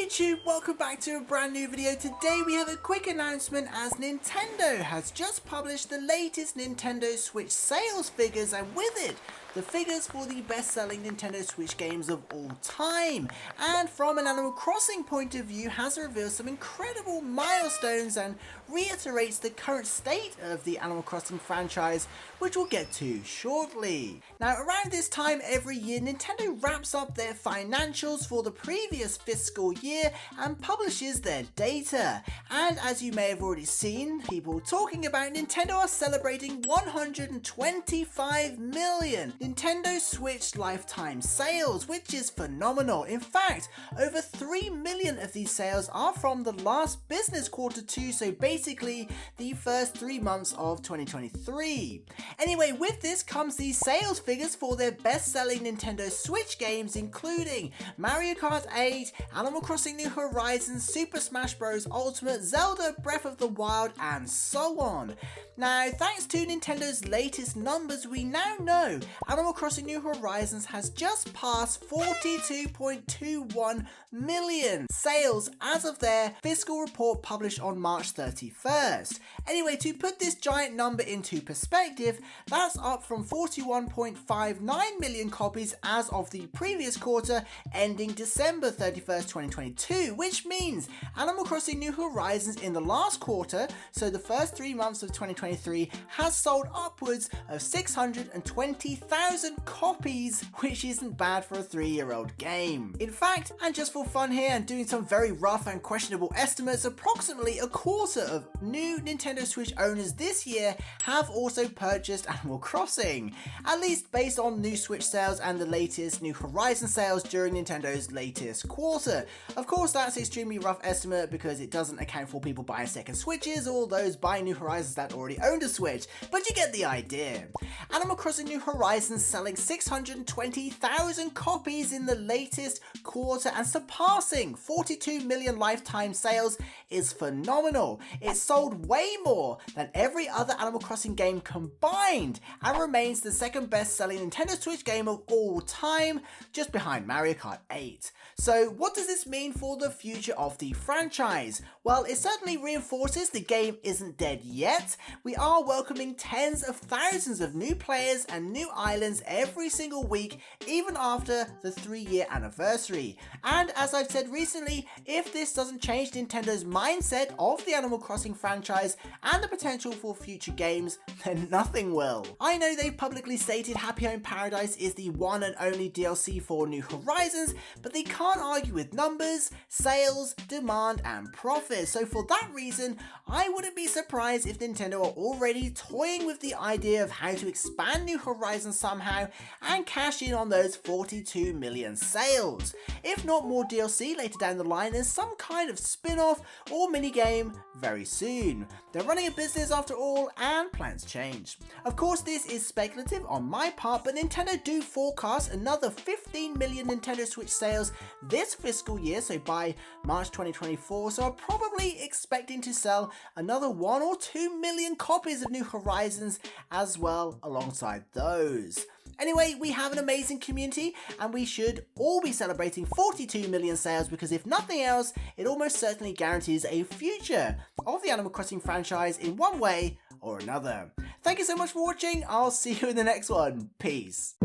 YouTube, welcome back to a brand new video. Today we have a quick announcement as Nintendo has just published the latest Nintendo Switch sales figures, and with it, the figures for the best-selling Nintendo Switch games of all time. And from an Animal Crossing point of view, has revealed some incredible milestones and reiterates the current state of the Animal Crossing franchise, which we'll get to shortly. Now, around this time every year, Nintendo wraps up their financials for the previous fiscal year and publishes their data. And as you may have already seen, people talking about Nintendo are celebrating 125 million Nintendo Switch lifetime sales, which is phenomenal. In fact, over 3 million of these sales are from the last business quarter too, so basically the first 3 months of 2023. Anyway, with this comes the sales figures for their best-selling Nintendo Switch games, including Mario Kart 8, Animal Crossing New Horizons, Super Smash Bros. Ultimate, Zelda Breath of the Wild, and so on. Now, thanks to Nintendo's latest numbers, we now know Animal Crossing New Horizons has just passed 42.21 million sales as of their fiscal report published on March 31st. Anyway, to put this giant number into perspective, that's up from 41.59 million copies as of the previous quarter ending December 31st, 2022, which means Animal Crossing New Horizons in the last quarter, so the first 3 months of 2023, has sold upwards of 620,000 copies, which isn't bad for a 3-year-old game. In fact, and just for fun here and doing some very rough and questionable estimates, approximately a quarter of new Nintendo Switch owners this year have also purchased Animal Crossing, at least based on new Switch sales and the latest New Horizon sales during Nintendo's latest quarter. Of course, that's an extremely rough estimate because it doesn't account for people buying second Switches or those buying New Horizons that already owned a Switch, but you get the idea. Animal Crossing New Horizons selling 620,000 copies in the latest quarter and surpassing 42 million lifetime sales is phenomenal. It sold way more than every other Animal Crossing game combined and remains the second best selling Nintendo Switch game of all time, just behind Mario Kart 8. So what does this mean for the future of the franchise? Well, it certainly reinforces the game isn't dead yet. We are welcoming tens of thousands of new players and new islands every single week, even after the 3-year anniversary. And as I've said recently, if this doesn't change Nintendo's mindset of the Animal Crossing franchise and the potential for future games, then nothing will. I know they've publicly stated Happy Home Paradise is the one and only DLC for New Horizons, but they can't argue with numbers, sales, demand, and profit. So for that reason, I wouldn't be surprised if Nintendo are already toying with the idea of how to expand New Horizons somehow and cash in on those 42 million sales. If not more DLC later down the line, then some kind of spin-off or minigame very soon. They're running a business after all, and plans change. Of course, this is speculative on my part, but Nintendo do forecast another 15 million Nintendo Switch sales this fiscal year, so by March 2024, so I'm probably expecting to sell another 1 or 2 million copies of New Horizons as well alongside those. Anyway, we have an amazing community and we should all be celebrating 42 million sales because if nothing else, it almost certainly guarantees a future of the Animal Crossing franchise in one way or another. Thank you so much for watching. I'll see you in the next one. Peace.